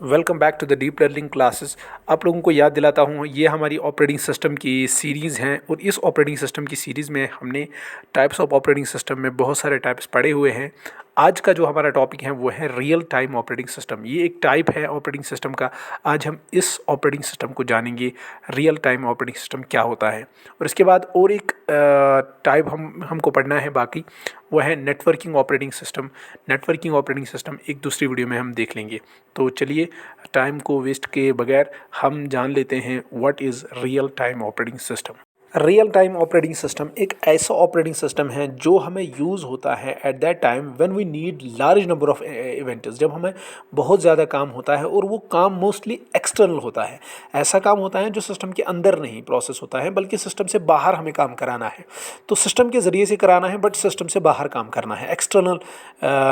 Welcome back to the deep learning classes. आप लोगों को याद दिलाता हूँ, ये हमारी ऑपरेटिंग सिस्टम की सीरीज़ हैं और इस ऑपरेटिंग सिस्टम की सीरीज़ में हमने टाइप्स ऑफ ऑपरेटिंग सिस्टम में बहुत सारे टाइप्स पढ़े हुए हैं। आज का जो हमारा टॉपिक है वो है रियल टाइम ऑपरेटिंग सिस्टम। ये एक टाइप है ऑपरेटिंग सिस्टम का। आज हम इस ऑपरेटिंग सिस्टम को जानेंगे, रियल टाइम ऑपरेटिंग सिस्टम क्या होता है। और इसके बाद और एक टाइप हमको पढ़ना है बाकी, वो है networking operating system. Networking operating system एक दूसरी वीडियो में हम देख लेंगे। तो चलिए, टाइम को वेस्ट किए बगैर हम जान लेते हैं what is real time operating system. Real time operating system एक ऐसा ऑपरेटिंग सिस्टम है जो हमें यूज़ होता है at that time when we need large number of events. जब हमें बहुत ज़्यादा काम होता है और वो काम मोस्टली एक्सटर्नल होता है। ऐसा काम होता है जो सिस्टम के अंदर नहीं प्रोसेस होता है बल्कि सिस्टम से बाहर हमें काम कराना है। तो सिस्टम के ज़रिए से कराना है बट सिस्टम से बाहर काम करना है। एक्सटर्नल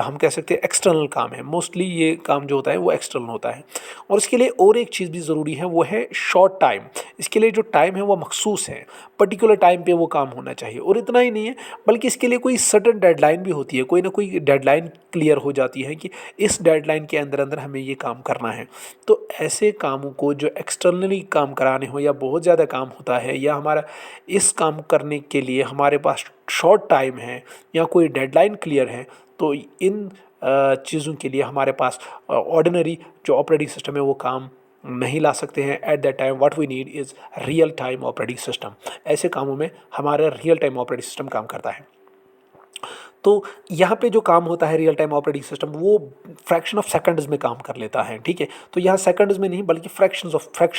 हम कह सकते हैं एक्सटर्नल काम है। मोस्टली ये काम जो होता है वो एक्सटर्नल होता है। और इसके लिए और एक चीज़ भी ज़रूरी है, वो है शॉर्ट टाइम। इसके लिए जो टाइम है वो मखसूस है, पर्टिकुलर टाइम पे वो काम होना चाहिए। और इतना ही नहीं है बल्कि इसके लिए कोई सर्टन डेडलाइन भी होती है, कोई ना कोई डेडलाइन क्लियर हो जाती है कि इस डेडलाइन के अंदर अंदर हमें ये काम करना है। तो ऐसे कामों को जो एक्सटर्नली काम कराने हो या बहुत ज़्यादा काम होता है या हमारा इस काम करने के लिए हमारे पास शॉर्ट टाइम है या कोई डेडलाइन क्लियर है, तो इन चीज़ों के लिए हमारे पास ऑर्डिनरी जो ऑपरेटिंग सिस्टम है वो काम नहीं ला सकते हैं। At that time what we need is real time operating system. ऐसे कामों में हमारा रियल टाइम ऑपरेटिंग सिस्टम काम करता है। तो यहाँ पे जो काम होता है रियल टाइम ऑपरेटिंग सिस्टम वो फ्रैक्शन ऑफ सेकंड्स में काम कर लेता है। ठीक है, तो यहाँ सेकंड्स में नहीं बल्कि फ्रैक्शन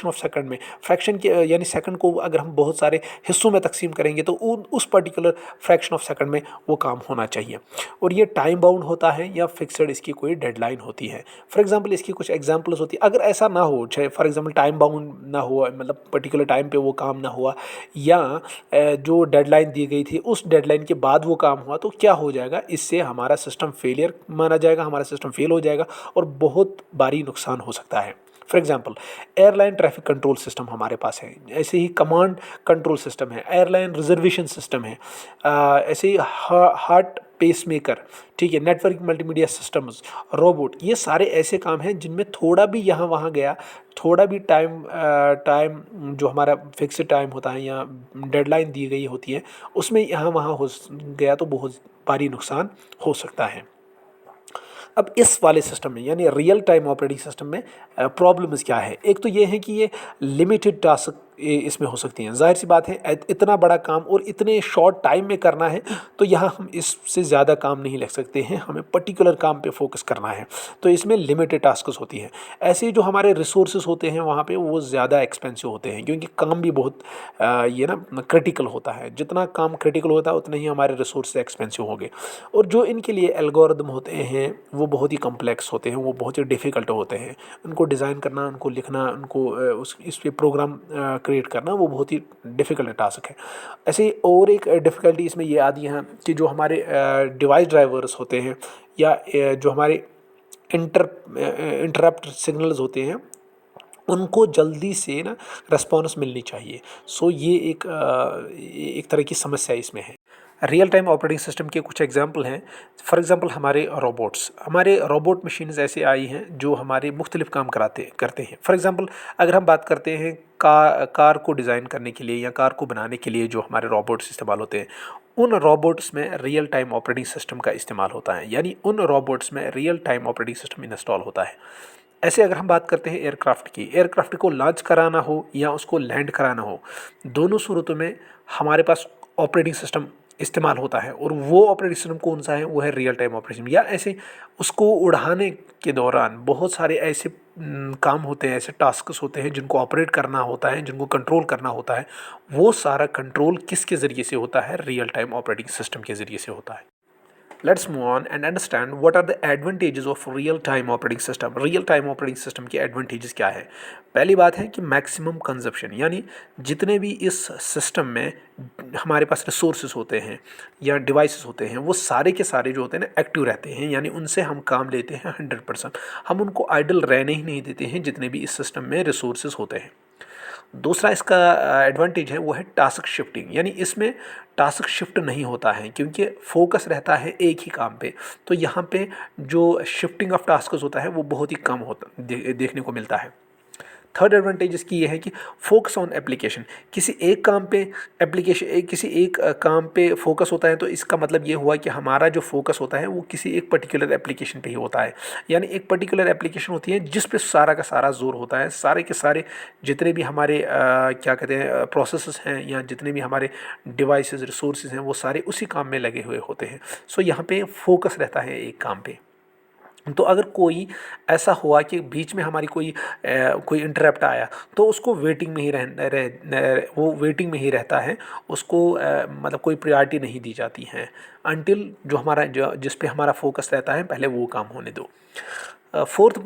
ऑफ सेकंड में, फ्रैक्शन के यानी सेकंड को अगर हम बहुत सारे हिस्सों में तकसीम करेंगे तो उस पर्टिकुलर फ्रैक्शन ऑफ सेकंड में वो काम होना चाहिए। और ये टाइम बाउंड होता है या फिक्सड इसकी कोई डेडलाइन होती है। फॉर एग्जाम्पल इसकी कुछ एग्जाम्पल्स होती है। अगर ऐसा ना हो, चाहे फॉर एग्जाम्पल टाइम बाउंड ना हुआ, मतलब पर्टिकुलर टाइम पे वो काम ना हुआ या जो डेडलाइन दी गई थी उस डेडलाइन के बाद वो काम हुआ, तो क्या हो जाएगा, इससे हमारा सिस्टम फेलियर माना जाएगा, हमारा सिस्टम फेल हो जाएगा और बहुत भारी नुकसान हो सकता है। For example airline traffic control system हमारे पास है, ऐसे ही कमांड कंट्रोल सिस्टम है, एयरलाइन रिजर्वेशन सिस्टम है, ऐसे ही हार्ट पेसमेकर, ठीक है, नेटवर्क मल्टीमीडिया सिस्टम्स, रोबोट। ये सारे ऐसे काम हैं जिनमें थोड़ा भी यहाँ वहाँ गया, थोड़ा भी टाइम जो हमारा फिक्स्ड टाइम होता है या डेडलाइन दी गई होती है उसमें यहाँ वहाँ हो गया तो बहुत भारी नुकसान हो सकता है। अब इस वाले सिस्टम में यानी रियल टाइम ऑपरेटिंग सिस्टम में प्रॉब्लम्स क्या है। एक तो ये है कि ये लिमिटेड टास्क इसमें हो सकती हैं। जाहिर सी बात है, इतना बड़ा काम और इतने शॉर्ट टाइम में करना है तो यहाँ हम इससे ज़्यादा काम नहीं लिख सकते हैं, हमें पर्टिकुलर काम पे फोकस करना है। तो इसमें लिमिटेड टास्क्स होती हैं। ऐसे ही जो हमारे रिसोर्सेज होते हैं वहाँ पे वो ज़्यादा एक्सपेंसिव होते हैं क्योंकि काम भी बहुत ये ना क्रिटिकल होता है। जितना काम क्रिटिकल होता है उतने ही हमारे रिसोर्स एक्सपेंसिव होंगे। और जो इनके लिए एल्गोरिदम होते हैं वो बहुत ही कम्प्लेक्स होते हैं, वो बहुत ही डिफ़िकल्ट होते हैं। उनको डिज़ाइन करना, उनको लिखना, उनको इस पे प्रोग्राम क्रिएट करना वो बहुत ही डिफ़िकल्ट टास्क है। ऐसे ही और एक डिफ़िकल्टी इसमें ये आती है कि जो हमारे डिवाइस ड्राइवर्स होते हैं या जो हमारे इंटरप्ट सिग्नल्स होते हैं उनको जल्दी से ना रिस्पॉन्स मिलनी चाहिए। सो ये एक तरह की समस्या इसमें है। रियल टाइम ऑपरेटिंग सिस्टम के कुछ एग्जांपल हैं। फॉर एग्जांपल हमारे रोबोट मशीन्स ऐसे आई हैं जो हमारे मुख्तलिफ काम करते हैं। फॉर एग्जांपल अगर हम बात करते हैं कार को डिज़ाइन करने के लिए या कार को बनाने के लिए जो हमारे रोबोट्स इस्तेमाल होते हैं, उन रोबोट्स में रियल टाइम ऑपरेटिंग सिस्टम का इस्तेमाल होता है, यानी उन रोबोट्स में real time operating system install होता है। ऐसे अगर हम बात करते हैं एयरक्राफ्ट को लॉन्च कराना हो या उसको लैंड कराना हो, दोनों सूरतों में हमारे पास ऑपरेटिंग सिस्टम इस्तेमाल होता है। और वो ऑपरेटिंग सिस्टम कौन सा है, वो है रियल टाइम ऑपरेटिंग। या ऐसे उसको उड़ाने के दौरान बहुत सारे ऐसे काम होते हैं, ऐसे टास्क्स होते हैं जिनको ऑपरेट करना होता है, जिनको कंट्रोल करना होता है। वो सारा कंट्रोल किसके ज़रिए से होता है, रियल टाइम ऑपरेटिंग सिस्टम के ज़रिए से होता है। Let's move on and understand what are the advantages of real time operating system। Real time operating system के एडवांटेजेस क्या है। पहली बात है कि मैक्सिमम कंजप्शन, यानी जितने भी इस सिस्टम में हमारे पास रिसोर्सेज होते हैं या डिवाइसेस होते हैं वो सारे के सारे जो होते हैं ना एक्टिव रहते हैं, यानी उनसे हम काम लेते हैं 100%। हम उनको आइडल रहने ही नहीं देते हैं जितने भी इस सिस्टम में रिसोर्सेज होते हैं। दूसरा इसका एडवांटेज है वो है टास्क शिफ्टिंग, यानी इसमें टास्क शिफ्ट नहीं होता है क्योंकि फोकस रहता है एक ही काम पे। तो यहाँ पे जो शिफ्टिंग ऑफ टास्क होता है वो बहुत ही कम होता देखने को मिलता है। थर्ड एडवांटेज इसकी ये है कि फोकस ऑन एप्लीकेशन, किसी एक काम पे एप्लीकेशन किसी एक काम पे फोकस होता है, तो इसका मतलब ये हुआ कि हमारा जो फोकस होता है वो किसी एक पर्टिकुलर एप्लीकेशन पे ही होता है। यानी एक पर्टिकुलर एप्लीकेशन होती है जिस पे सारा का सारा जोर होता है, सारे के सारे जितने भी हमारे क्या कहते हैं प्रोसेसेस हैं या जितने भी हमारे डिवाइसेस रिसोर्सेज हैं वो सारे उसी काम में लगे हुए होते हैं। सो यहाँ पे फोकस रहता है एक काम पे। तो अगर कोई ऐसा हुआ कि बीच में हमारी कोई इंटरप्ट आया, तो उसको वेटिंग में ही वो वेटिंग में ही रहता है, उसको मतलब कोई प्रायोरिटी नहीं दी जाती है अनटिल जो जिस पे हमारा फोकस रहता है पहले वो काम होने दो। फोर्थ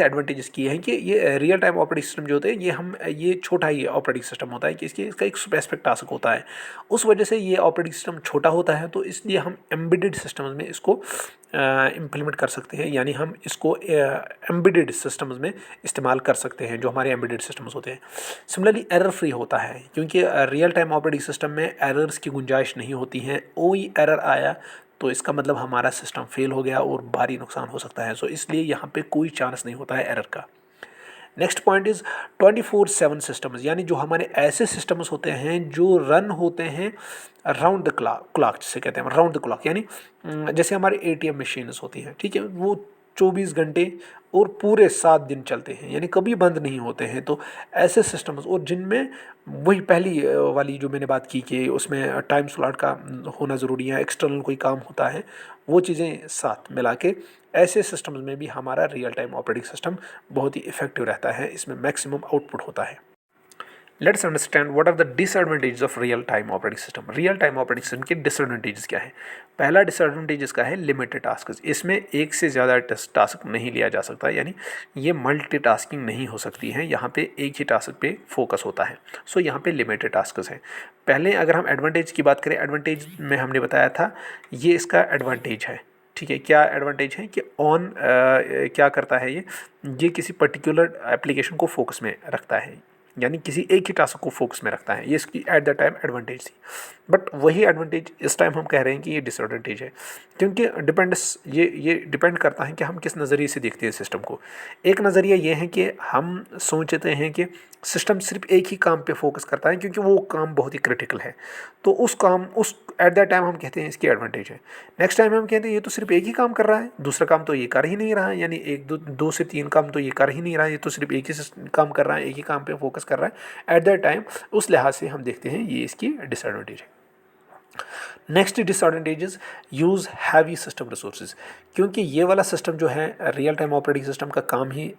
एडवांटेज इसकी है कि ये रियल टाइम ऑपरेटिंग सिस्टम जो होते हैं ये छोटा ही ऑपरेटिंग सिस्टम होता है कि इसका एक स्पेसिफिक टास्क होता है। उस वजह से ये ऑपरेटिंग सिस्टम छोटा होता है, तो इसलिए हम एम्बेडेड सिस्टम्स में इसको इम्प्लीमेंट कर सकते हैं, यानी हम इसको एम्बेडेड सिस्टम्स में इस्तेमाल कर सकते हैं जो हमारे एम्बेडेड सिस्टम्स होते हैं। सिमिलरली एरर फ्री होता है क्योंकि रियल टाइम ऑपरेटिंग सिस्टम में एरर्स की गुंजाइश नहीं होती है। कोई एरर आया तो इसका मतलब हमारा सिस्टम फेल हो गया और भारी नुकसान हो सकता है। सो इसलिए यहाँ पे कोई चांस नहीं होता है एरर का। नेक्स्ट पॉइंट इज़ 24/7 सिस्टम्स, यानी जो हमारे ऐसे सिस्टम्स होते हैं जो रन होते हैं राउंड द क्लॉक जिसे कहते हैं राउंड द क्लॉक, यानी जैसे हमारे एटीएम मशीन्स होती हैं, ठीक है, वो 24 घंटे और पूरे 7 दिन चलते हैं, यानी कभी बंद नहीं होते हैं। तो ऐसे सिस्टम्स और जिनमें वही पहली वाली जो मैंने बात की कि उसमें टाइम स्लॉट का होना ज़रूरी है, एक्सटर्नल कोई काम होता है, वो चीज़ें साथ मिला के ऐसे सिस्टम्स में भी हमारा रियल टाइम ऑपरेटिंग सिस्टम बहुत ही इफेक्टिव रहता है, इसमें मैक्सिमम आउटपुट होता है। Let's understand what are the disadvantages of real time operating system. Real time operating system के डिसएडवांटेजेस क्या है? पहला डिसएडवांटेज इसका है लिमिटेड टास्क। इसमें एक से ज़्यादा टास्क नहीं लिया जा सकता, यानी ये मल्टीटास्किंग नहीं हो सकती है, यहाँ पे एक ही टास्क पे फोकस होता है। सो यहाँ पे लिमिटेड टास्क हैं। पहले अगर हम एडवांटेज की बात करें, एडवांटेज में हमने बताया था ये इसका एडवांटेज है, ठीक है। क्या एडवांटेज है कि क्या करता है ये किसी पर्टिकुलर एप्लीकेशन को फोकस में रखता है, यानी किसी एक ही टास्क को फोकस में रखता है। ये इसकी एट द टाइम एडवांटेज थी, बट वही एडवांटेज इस टाइम हम कह रहे हैं कि ये डिसएडवांटेज है, क्योंकि ये डिपेंड करता है कि हम किस नज़रिए से देखते हैं सिस्टम को। एक नज़रिया ये है कि हम सोचते हैं कि सिस्टम सिर्फ एक ही काम पे फोकस करता है क्योंकि वो काम बहुत ही क्रिटिकल है, तो उस एट द टाइम हम कहते हैं इसकी एडवांटेज है। नेक्स्ट टाइम हम कहते हैं ये तो सिर्फ एक ही काम कर रहा है, दूसरा काम तो ये कर ही नहीं रहा है, यानी दो से तीन काम तो ये कर ही नहीं रहा है, ये तो सिर्फ एक ही काम कर रहा है, एक ही काम पे फोकस कर रहा है। एट द टाइम उस लिहाज से हम देखते हैं ये इसकी डिसएडवांटेज है। Next disadvantages, use heavy system resources, क्योंकि ये वाला सिस्टम जो है रियल टाइम ऑपरेटिंग सिस्टम का काम ही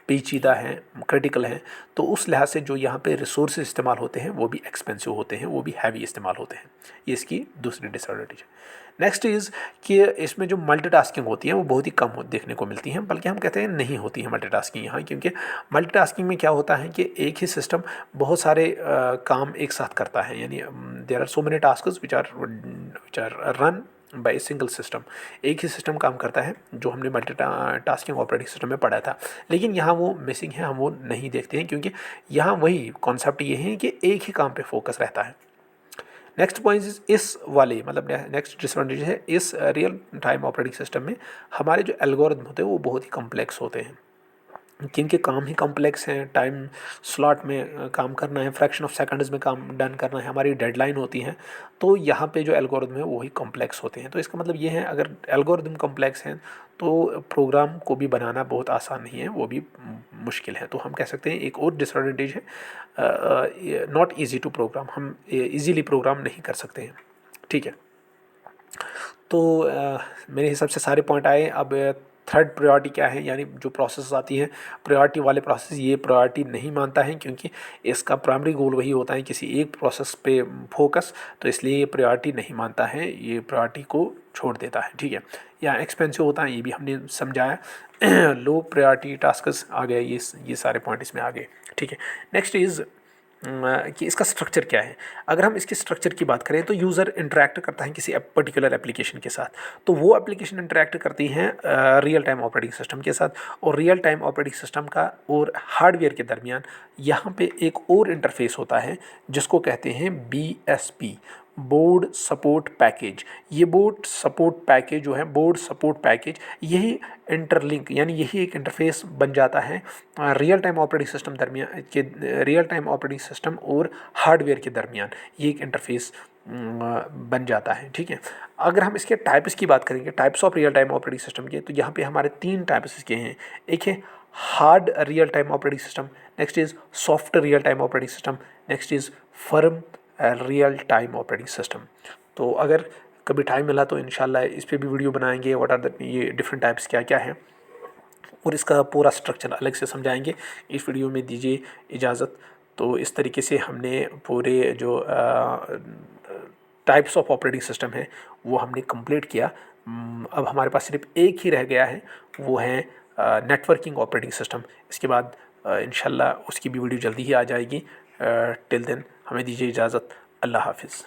पेचीदा है, क्रिटिकल है, तो उस लिहाज से जो यहाँ पे रिसोर्सेज इस्तेमाल होते हैं वो भी एक्सपेंसिव होते हैं, वो भी हैवी इस्तेमाल होते हैं। ये इसकी दूसरी डिसएडवांटेज है। नेक्स्ट इज़ कि इसमें जो मल्टीटास्किंग होती है वो बहुत ही कम देखने को मिलती है, बल्कि हम कहते हैं नहीं होती है मल्टीटास्किंग यहाँ, क्योंकि मल्टीटास्किंग में क्या होता है कि एक ही सिस्टम बहुत सारे काम एक साथ करता है, यानी there are so many tasks which are run by single system. एक ही सिस्टम काम करता है जो हमने मल्टीटास्किंग ऑपरेटिंग सिस्टम में पढ़ा था, लेकिन यहाँ वो मिसिंग है, हम वो नहीं देखते हैं, क्योंकि यहाँ वही कॉन्सेप्ट ये है कि एक ही काम पे फोकस रहता है। नेक्स्ट पॉइंट इस वाले मतलब नेक्स्ट डिसएडवांटेज है इस रियल टाइम ऑपरेटिंग सिस्टम में हमारे जो एल्गोरिथम होते हैं वो बहुत ही कम्प्लेक्स होते हैं, जिनके काम ही कॉम्प्लेक्स हैं। टाइम स्लॉट में काम करना है, फ्रैक्शन ऑफ सेकंड्स में काम डन करना है, हमारी डेडलाइन होती है, तो यहाँ पे जो एल्गोरिथम है वो ही कॉम्प्लेक्स होते हैं। तो इसका मतलब ये है अगर एल्गोरिथम कॉम्प्लेक्स हैं तो प्रोग्राम को भी बनाना बहुत आसान नहीं है, वो भी मुश्किल है। तो हम कह सकते हैं एक और डिसएडवांटेज है नॉट ईजी टू प्रोग्राम, हम ईजीली प्रोग्राम नहीं कर सकते हैं, ठीक है। तो मेरे हिसाब से सारे पॉइंट आए। अब थर्ड प्रायोरिटी क्या है, यानी जो प्रोसेस आती है प्रायोरिटी वाले प्रोसेस, ये प्रायोरिटी नहीं मानता है क्योंकि इसका प्राइमरी गोल वही होता है किसी एक प्रोसेस पे फोकस, तो इसलिए ये प्रायोरिटी नहीं मानता है, ये प्रायोरिटी को छोड़ देता है, ठीक है। या एक्सपेंसिव होता है, ये भी हमने समझाया। लो प्रायोरिटी टास्कस आ गए, ये सारे पॉइंट इसमें आ गए, ठीक है। नेक्स्ट इज़ कि इसका स्ट्रक्चर क्या है। अगर हम इसके स्ट्रक्चर की बात करें तो यूज़र इंटरेक्ट करता है किसी पर्टिकुलर एप्लीकेशन के साथ, तो वो एप्लीकेशन इंटरेक्ट करती हैं रियल टाइम ऑपरेटिंग सिस्टम के साथ, और रियल टाइम ऑपरेटिंग सिस्टम का और हार्डवेयर के दरमियान यहाँ पे एक और इंटरफेस होता है जिसको कहते हैं BSP, बोर्ड सपोर्ट पैकेज। ये बोर्ड सपोर्ट पैकेज जो है, बोर्ड सपोर्ट पैकेज, यही इंटरलिंक यानी यही एक इंटरफेस बन जाता है रियल टाइम ऑपरेटिंग सिस्टम दरमियान के, रियल टाइम ऑपरेटिंग सिस्टम और हार्डवेयर के दरमियान ये एक इंटरफेस बन जाता है। ठीक है, अगर हम इसके टाइप्स की बात करेंगे, types of real time operating system के, तो यहाँ पे हमारे 3 टाइप्स इसके हैं। एक है hard real time operating system, next is soft real time operating system, next is firm real time operating system. तो अगर कभी टाइम मिला तो इंशाल्लाह इस पे भी वीडियो बनाएंगे, व्हाट आर द ये डिफरेंट टाइप्स क्या क्या हैं, और इसका पूरा स्ट्रक्चर अलग से समझाएंगे। इस वीडियो में दीजिए इजाज़त। तो इस तरीके से हमने पूरे जो टाइप्स ऑफ ऑपरेटिंग सिस्टम है वो हमने कंप्लीट किया। अब हमारे पास सिर्फ एक ही रह गया है, वो है नेटवर्किंग ऑपरेटिंग सिस्टम। इसके बाद इंशाल्लाह उसकी भी वीडियो जल्दी ही आ जाएगी। टिल देन हमें दीजिए इजाज़त। अल्लाह हाफिज़।